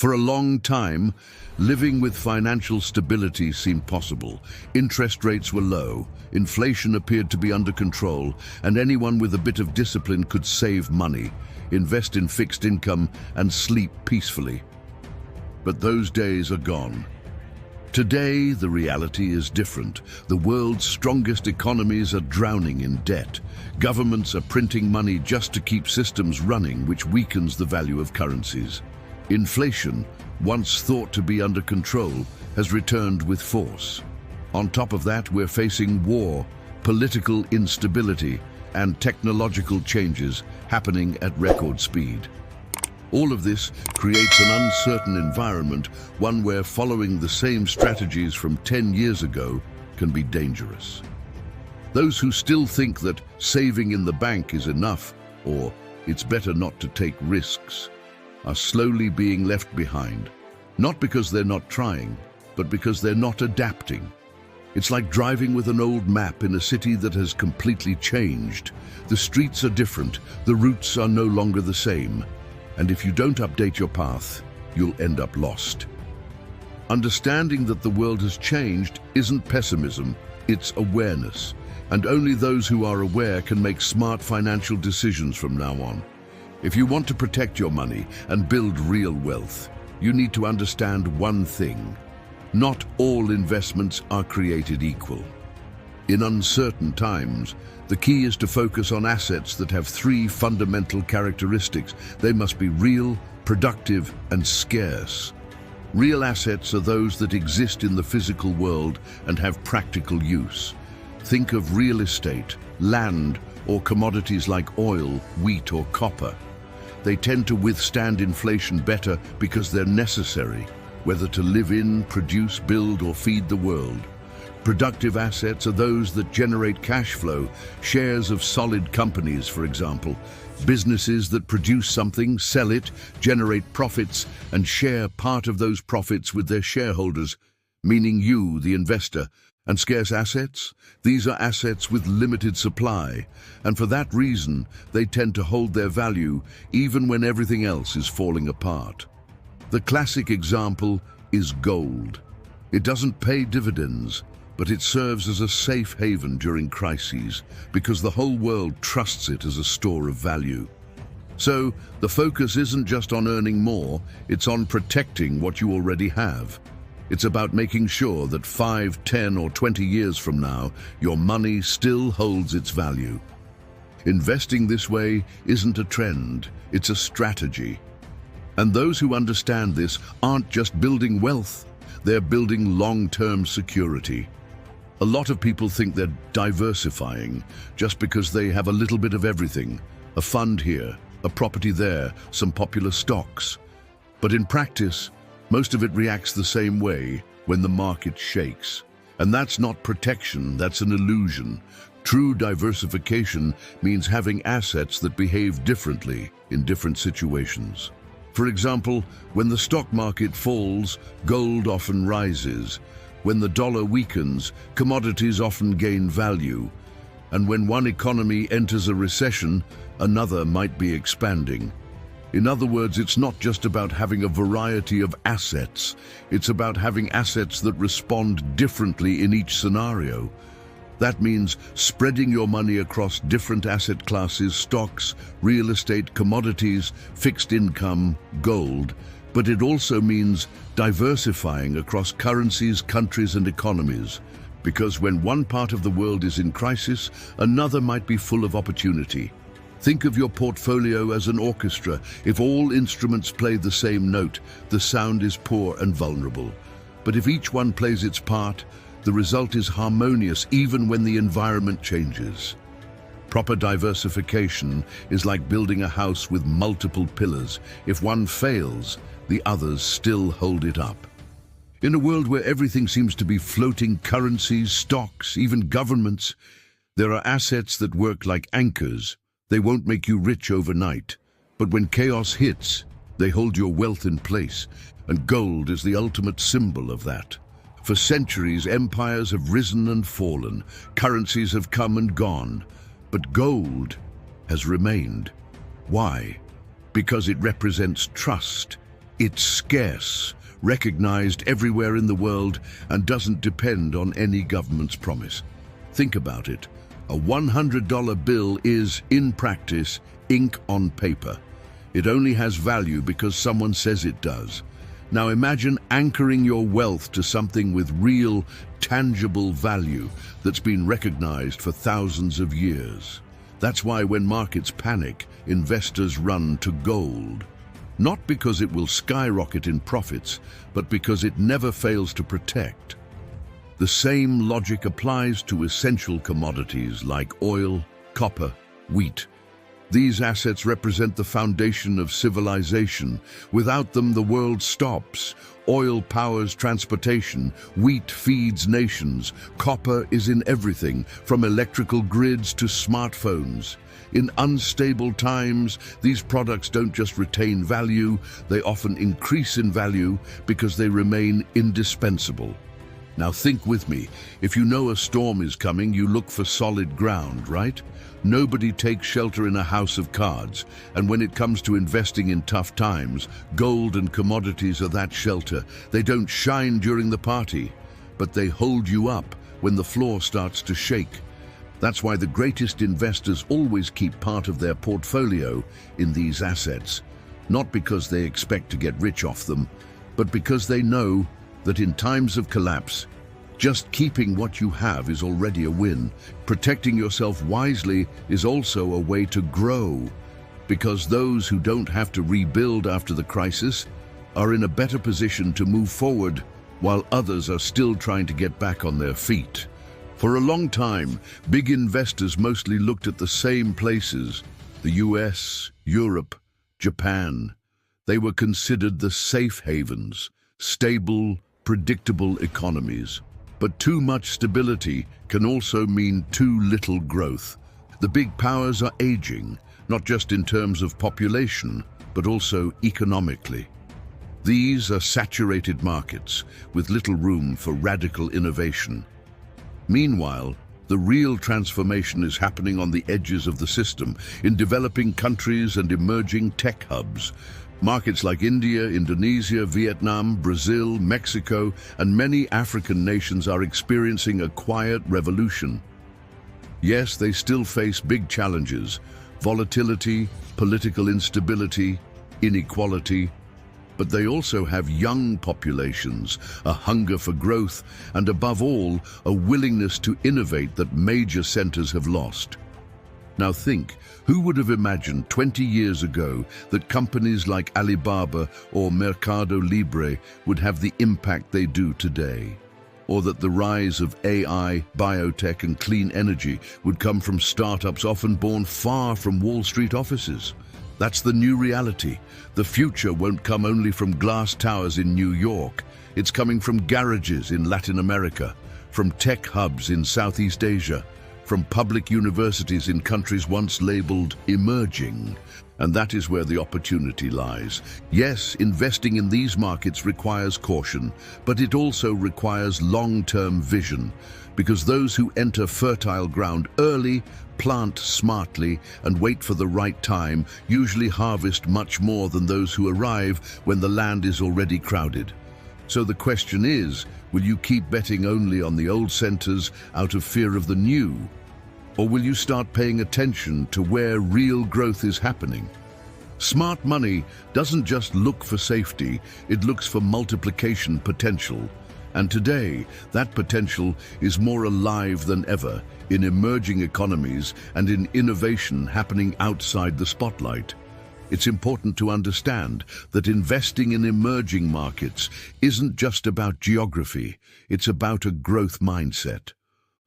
For a long time, living with financial stability seemed possible. Interest rates were low, inflation appeared to be under control, and anyone with a bit of discipline could save money, invest in fixed income, and sleep peacefully. But those days are gone. Today, the reality is different. The world's strongest economies are drowning in debt. Governments are printing money just to keep systems running, which weakens the value of currencies. Inflation, once thought to be under control, has returned with force. On top of that, we're facing war, political instability, and technological changes happening at record speed. All of this creates an uncertain environment, one where following the same strategies from 10 years ago can be dangerous. Those who still think that saving in the bank is enough, or it's better not to take risks, are slowly being left behind. Not because they're not trying, but because they're not adapting. It's like driving with an old map in a city that has completely changed. The streets are different, the routes are no longer the same. And if you don't update your path, you'll end up lost. Understanding that the world has changed isn't pessimism, it's awareness. And only those who are aware can make smart financial decisions from now on. If you want to protect your money and build real wealth, you need to understand one thing. Not all investments are created equal. In uncertain times, the key is to focus on assets that have three fundamental characteristics. They must be real, productive, and scarce. Real assets are those that exist in the physical world and have practical use. Think of real estate, land, or commodities like oil, wheat, or copper. They tend to withstand inflation better because they're necessary, whether to live in, produce, build, or feed the world. Productive assets are those that generate cash flow, shares of solid companies, for example. Businesses that produce something, sell it, generate profits, and share part of those profits with their shareholders, meaning you, the investor. And scarce assets? These are assets with limited supply, and for that reason, they tend to hold their value even when everything else is falling apart. The classic example is gold. It doesn't pay dividends, but it serves as a safe haven during crises because the whole world trusts it as a store of value. So, the focus isn't just on earning more, it's on protecting what you already have. It's about making sure that 5, 10, or 20 years from now, your money still holds its value. Investing this way isn't a trend, it's a strategy. And those who understand this aren't just building wealth, they're building long-term security. A lot of people think they're diversifying just because they have a little bit of everything, a fund here, a property there, some popular stocks. But in practice, most of it reacts the same way when the market shakes. And that's not protection, that's an illusion. True diversification means having assets that behave differently in different situations. For example, when the stock market falls, gold often rises. When the dollar weakens, commodities often gain value. And when one economy enters a recession, another might be expanding. In other words, it's not just about having a variety of assets. It's about having assets that respond differently in each scenario. That means spreading your money across different asset classes, stocks, real estate, commodities, fixed income, gold. But it also means diversifying across currencies, countries, and economies. Because when one part of the world is in crisis, another might be full of opportunity. Think of your portfolio as an orchestra. If all instruments play the same note, the sound is poor and vulnerable. But if each one plays its part, the result is harmonious even when the environment changes. Proper diversification is like building a house with multiple pillars. If one fails, the others still hold it up. In a world where everything seems to be floating currencies, stocks, even governments, there are assets that work like anchors. They won't make you rich overnight, but when chaos hits, they hold your wealth in place, and gold is the ultimate symbol of that. For centuries, empires have risen and fallen, currencies have come and gone, but gold has remained. Why? Because it represents trust. It's scarce, recognized everywhere in the world, and doesn't depend on any government's promise. Think about it. A $100 bill is, in practice, ink on paper. It only has value because someone says it does. Now imagine anchoring your wealth to something with real, tangible value that's been recognized for thousands of years. That's why when markets panic, investors run to gold. Not because it will skyrocket in profits, but because it never fails to protect. The same logic applies to essential commodities like oil, copper, wheat. These assets represent the foundation of civilization. Without them, the world stops. Oil powers transportation, wheat feeds nations, copper is in everything, from electrical grids to smartphones. In unstable times, these products don't just retain value, they often increase in value because they remain indispensable. Now think with me. If you know a storm is coming, you look for solid ground, right? Nobody takes shelter in a house of cards, and when it comes to investing in tough times, gold and commodities are that shelter. They don't shine during the party, but they hold you up when the floor starts to shake. That's why the greatest investors always keep part of their portfolio in these assets, not because they expect to get rich off them, but because they know that in times of collapse, just keeping what you have is already a win. Protecting yourself wisely is also a way to grow, because those who don't have to rebuild after the crisis are in a better position to move forward, while others are still trying to get back on their feet. For a long time, big investors mostly looked at the same places: the US, Europe, Japan. They were considered the safe havens, stable, predictable economies. But too much stability can also mean too little growth. The big powers are aging, not just in terms of population, but also economically. These are saturated markets with little room for radical innovation. Meanwhile, the real transformation is happening on the edges of the system, in developing countries and emerging tech hubs. Markets like India, Indonesia, Vietnam, Brazil, Mexico, and many African nations are experiencing a quiet revolution. Yes, they still face big challenges: volatility, political instability, inequality. But they also have young populations, a hunger for growth, and above all, a willingness to innovate that major centers have lost. Now think, who would have imagined 20 years ago that companies like Alibaba or Mercado Libre would have the impact they do today? Or that the rise of AI, biotech, and clean energy would come from startups often born far from Wall Street offices? That's the new reality. The future won't come only from glass towers in New York. It's coming from garages in Latin America, from tech hubs in Southeast Asia, from public universities in countries once labeled emerging. And that is where the opportunity lies. Yes, investing in these markets requires caution, but it also requires long-term vision, because those who enter fertile ground early, plant smartly, and wait for the right time usually harvest much more than those who arrive when the land is already crowded. So the question is, will you keep betting only on the old centers out of fear of the new? Or will you start paying attention to where real growth is happening? Smart money doesn't just look for safety, it looks for multiplication potential. And today, that potential is more alive than ever in emerging economies and in innovation happening outside the spotlight. It's important to understand that investing in emerging markets isn't just about geography, it's about a growth mindset.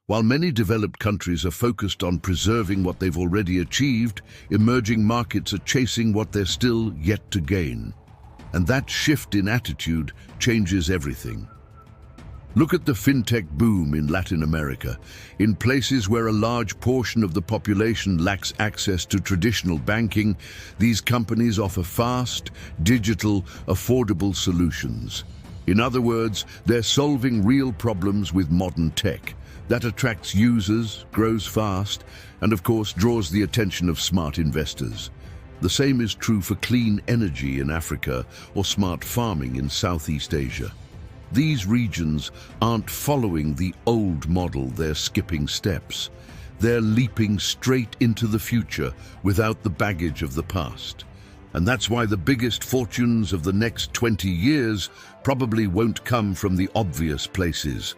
While many developed countries are focused on preserving what they've already achieved, emerging markets are chasing what they're still yet to gain. And that shift in attitude changes everything. Look at the fintech boom in Latin America. In places where a large portion of the population lacks access to traditional banking, these companies offer fast, digital, affordable solutions. In other words, they're solving real problems with modern tech. That attracts users, grows fast, and of course draws the attention of smart investors. The same is true for clean energy in Africa or smart farming in Southeast Asia. These regions aren't following the old model, they're skipping steps. They're leaping straight into the future without the baggage of the past. And that's why the biggest fortunes of the next 20 years probably won't come from the obvious places.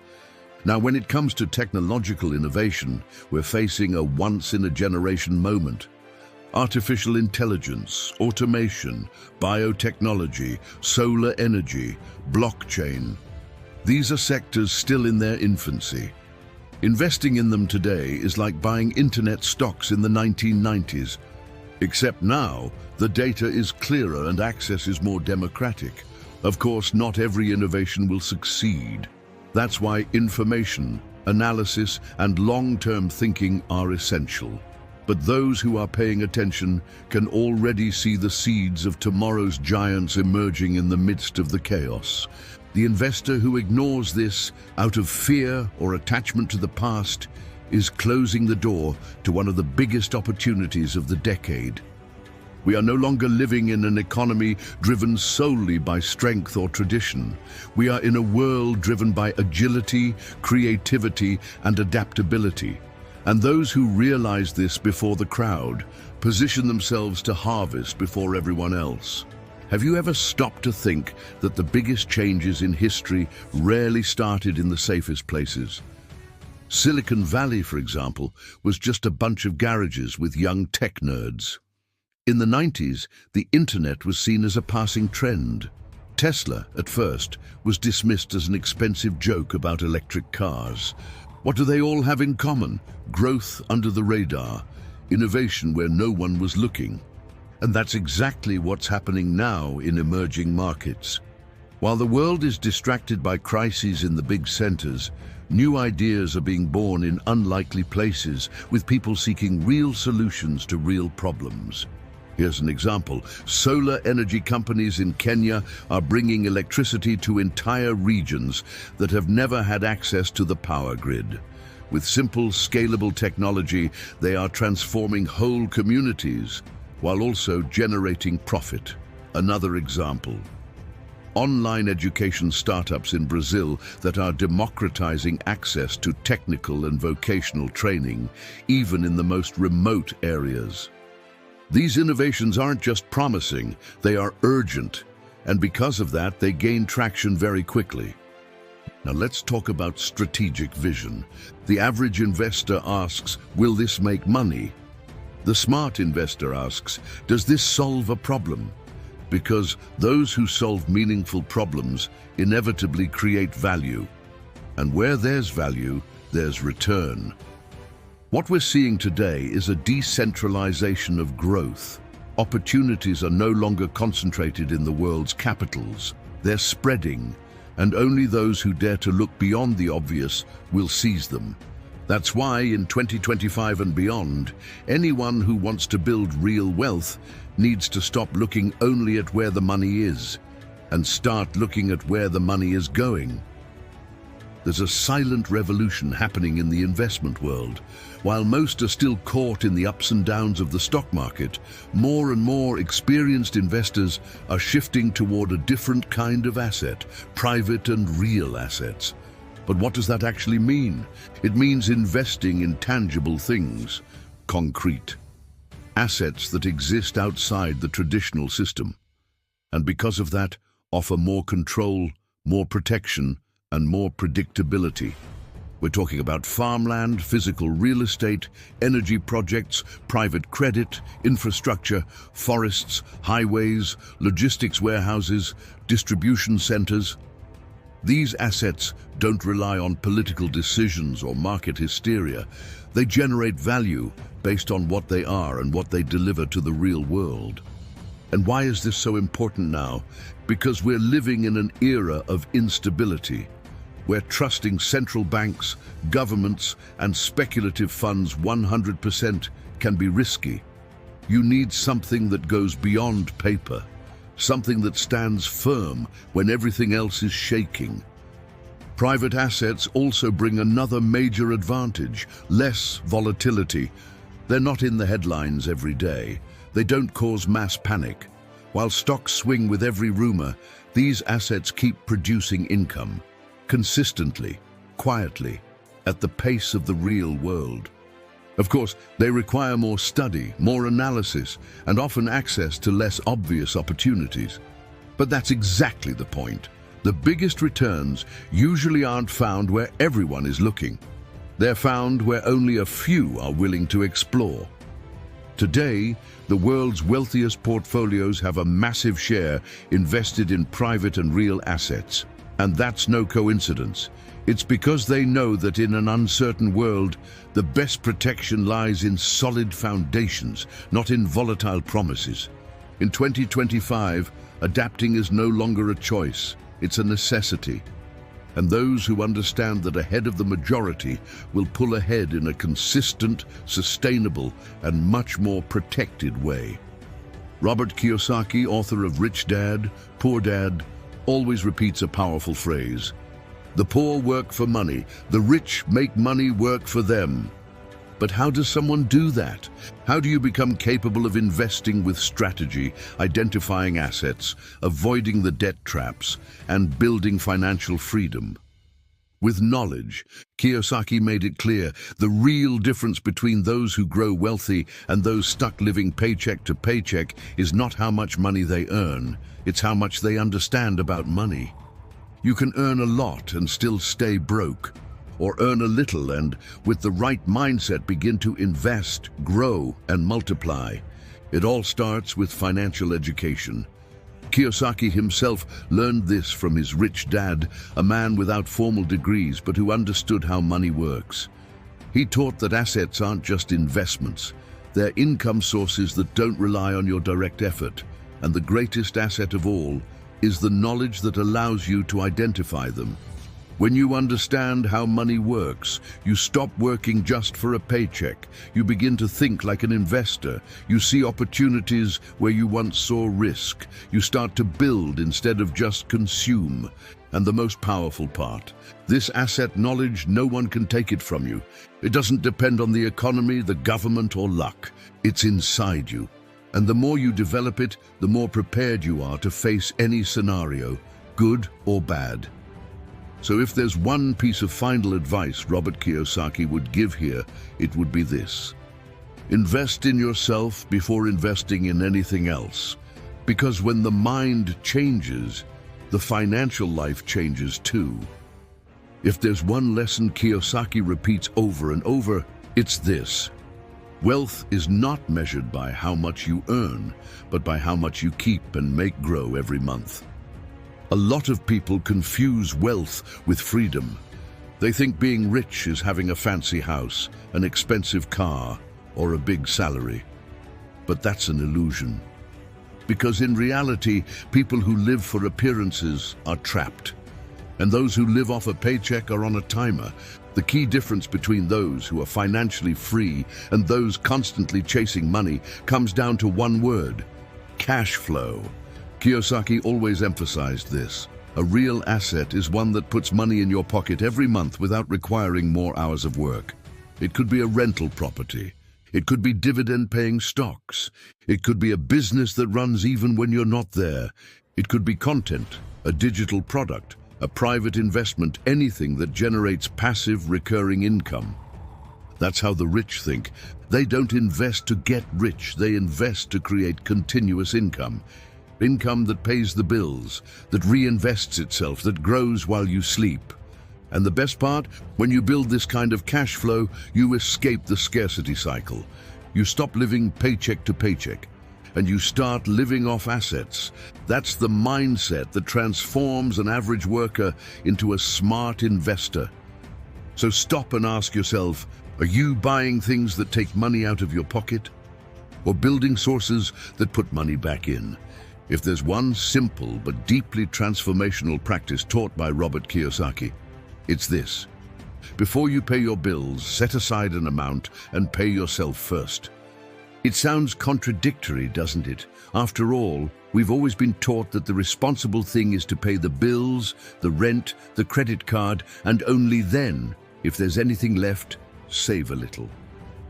Now, when it comes to technological innovation, we're facing a once-in-a-generation moment. Artificial intelligence, automation, biotechnology, solar energy, blockchain. These are sectors still in their infancy. Investing in them today is like buying internet stocks in the 1990s. Except now, the data is clearer and access is more democratic. Of course, not every innovation will succeed. That's why information, analysis, and long-term thinking are essential. But those who are paying attention can already see the seeds of tomorrow's giants emerging in the midst of the chaos. The investor who ignores this out of fear or attachment to the past is closing the door to one of the biggest opportunities of the decade. We are no longer living in an economy driven solely by strength or tradition. We are in a world driven by agility, creativity, and adaptability. And those who realize this before the crowd position themselves to harvest before everyone else. Have you ever stopped to think that the biggest changes in history rarely started in the safest places? Silicon Valley, for example, was just a bunch of garages with young tech nerds. In the 90s, the internet was seen as a passing trend. Tesla, at first, was dismissed as an expensive joke about electric cars. What do they all have in common? Growth under the radar, innovation where no one was looking. And that's exactly what's happening now in emerging markets. While the world is distracted by crises in the big centers, new ideas are being born in unlikely places, with people seeking real solutions to real problems. Here's an example. Solar energy companies in Kenya are bringing electricity to entire regions that have never had access to the power grid. With simple, scalable technology, they are transforming whole communities while also generating profit. Another example. Online education startups in Brazil that are democratizing access to technical and vocational training, even in the most remote areas. These innovations aren't just promising, they are urgent, and because of that, they gain traction very quickly. Now let's talk about strategic vision. The average investor asks, will this make money? The smart investor asks, does this solve a problem? Because those who solve meaningful problems inevitably create value. And where there's value, there's return. What we're seeing today is a decentralization of growth. Opportunities are no longer concentrated in the world's capitals. They're spreading, and only those who dare to look beyond the obvious will seize them. That's why in 2025 and beyond, anyone who wants to build real wealth needs to stop looking only at where the money is and start looking at where the money is going. There's a silent revolution happening in the investment world. While most are still caught in the ups and downs of the stock market, more and more experienced investors are shifting toward a different kind of asset, private and real assets. But what does that actually mean? It means investing in tangible things, concrete, assets that exist outside the traditional system, and because of that, offer more control, more protection, and more predictability. We're talking about farmland, physical real estate, energy projects, private credit, infrastructure, forests, highways, logistics warehouses, distribution centers. These assets don't rely on political decisions or market hysteria. They generate value based on what they are and what they deliver to the real world. And why is this so important now? Because we're living in an era of instability, where trusting central banks, governments, and speculative funds 100% can be risky. You need something that goes beyond paper, something that stands firm when everything else is shaking. Private assets also bring another major advantage: less volatility. They're not in the headlines every day, They don't cause mass panic. While stocks swing with every rumor, these assets keep producing income, consistently, quietly, at the pace of the real world. Of course, they require more study, more analysis, and often access to less obvious opportunities. But that's exactly the point. The biggest returns usually aren't found where everyone is looking. They're found where only a few are willing to explore. Today, the world's wealthiest portfolios have a massive share invested in private and real assets. And that's no coincidence. It's because they know that in an uncertain world, the best protection lies in solid foundations, not in volatile promises. In 2025, adapting is no longer a choice, it's a necessity. And those who understand that ahead of the majority will pull ahead in a consistent, sustainable, and much more protected way. Robert Kiyosaki, author of Rich Dad, Poor Dad, always repeats a powerful phrase. The poor work for money, the rich make money work for them. But how does someone do that? How do you become capable of investing with strategy, identifying assets, avoiding the debt traps, and building financial freedom? With knowledge, Kiyosaki made it clear the real difference between those who grow wealthy and those stuck living paycheck to paycheck is not how much money they earn, it's how much they understand about money. You can earn a lot and still stay broke, or earn a little and, with the right mindset, begin to invest, grow, and multiply. It all starts with financial education. Kiyosaki himself learned this from his rich dad, a man without formal degrees but who understood how money works. He taught that assets aren't just investments. They're income sources that don't rely on your direct effort. And the greatest asset of all is the knowledge that allows you to identify them. When you understand how money works, you stop working just for a paycheck. You begin to think like an investor. You see opportunities where you once saw risk. You start to build instead of just consume. And the most powerful part, this asset knowledge, no one can take it from you. It doesn't depend on the economy, the government, or luck. It's inside you. And the more you develop it, the more prepared you are to face any scenario, good or bad. So if there's one piece of final advice Robert Kiyosaki would give here, it would be this. Invest in yourself before investing in anything else. Because when the mind changes, the financial life changes too. If there's one lesson Kiyosaki repeats over and over, it's this. Wealth is not measured by how much you earn, but by how much you keep and make grow every month. A lot of people confuse wealth with freedom. They think being rich is having a fancy house, an expensive car, or a big salary. But that's an illusion. Because in reality, people who live for appearances are trapped. And those who live off a paycheck are on a timer. The key difference between those who are financially free and those constantly chasing money comes down to one word: cash flow. Kiyosaki always emphasized this. A real asset is one that puts money in your pocket every month without requiring more hours of work. It could be a rental property. It could be dividend-paying stocks. It could be a business that runs even when you're not there. It could be content, a digital product, a private investment, anything that generates passive, recurring income. That's how the rich think. They don't invest to get rich. They invest to create continuous income. Income that pays the bills, that reinvests itself, that grows while you sleep. And the best part, when you build this kind of cash flow, you escape the scarcity cycle. You stop living paycheck to paycheck, and you start living off assets. That's the mindset that transforms an average worker into a smart investor. So stop and ask yourself, are you buying things that take money out of your pocket? Or building sources that put money back in? If there's one simple but deeply transformational practice taught by Robert Kiyosaki, it's this. Before you pay your bills, set aside an amount and pay yourself first. It sounds contradictory, doesn't it? After all, we've always been taught that the responsible thing is to pay the bills, the rent, the credit card, and only then, if there's anything left, save a little.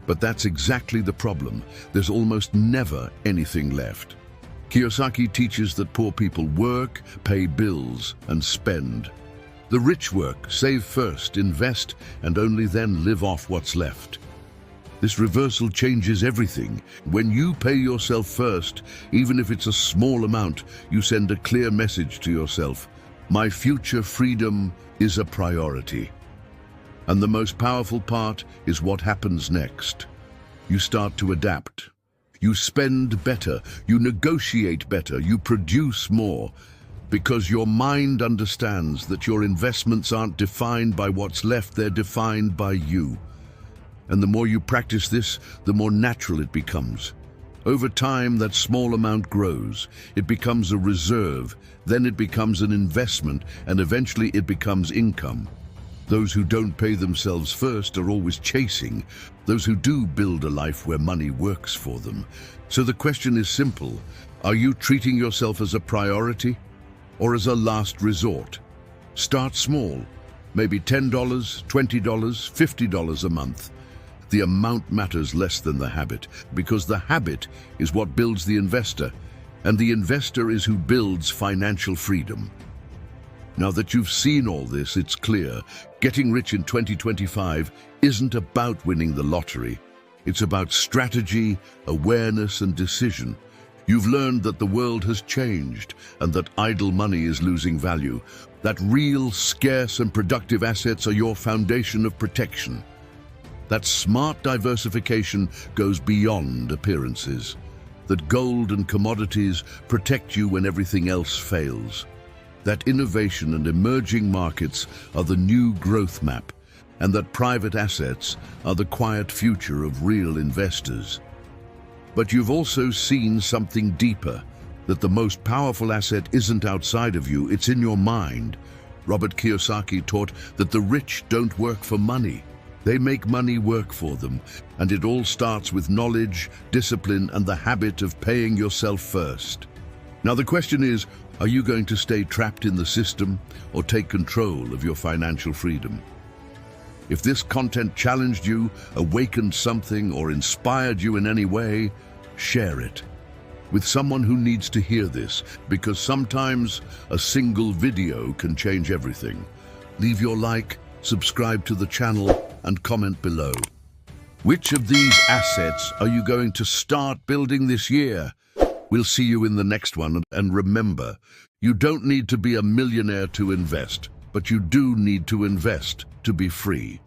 But that's exactly the problem. There's almost never anything left. Kiyosaki teaches that poor people work, pay bills, and spend. The rich work, save first, invest, and only then live off what's left. This reversal changes everything. When you pay yourself first, even if it's a small amount, you send a clear message to yourself. My future freedom is a priority. And the most powerful part is what happens next. You start to adapt. You spend better, you negotiate better, you produce more, because your mind understands that your investments aren't defined by what's left, they're defined by you. And the more you practice this, the more natural it becomes. Over time, that small amount grows. It becomes a reserve, then it becomes an investment, and eventually it becomes income. Those who don't pay themselves first are always chasing. Those who do build a life where money works for them. So the question is simple. Are you treating yourself as a priority or as a last resort? Start small, maybe $10, $20, $50 a month. The amount matters less than the habit, because the habit is what builds the investor, and the investor is who builds financial freedom. Now that you've seen all this, it's clear. Getting rich in 2025 isn't about winning the lottery. It's about strategy, awareness, and decision. You've learned that the world has changed and that idle money is losing value, that real, scarce, and productive assets are your foundation of protection. That smart diversification goes beyond appearances, that gold and commodities protect you when everything else fails. That innovation and emerging markets are the new growth map, and that private assets are the quiet future of real investors. But you've also seen something deeper, that the most powerful asset isn't outside of you, it's in your mind. Robert Kiyosaki taught that the rich don't work for money. They make money work for them, and it all starts with knowledge, discipline, and the habit of paying yourself first. Now the question is, are you going to stay trapped in the system or take control of your financial freedom? If this content challenged you, awakened something, or inspired you in any way, share it with someone who needs to hear this, because sometimes a single video can change everything. Leave your like, subscribe to the channel, and comment below. Which of these assets are you going to start building this year? We'll see you in the next one, and remember, you don't need to be a millionaire to invest, but you do need to invest to be free.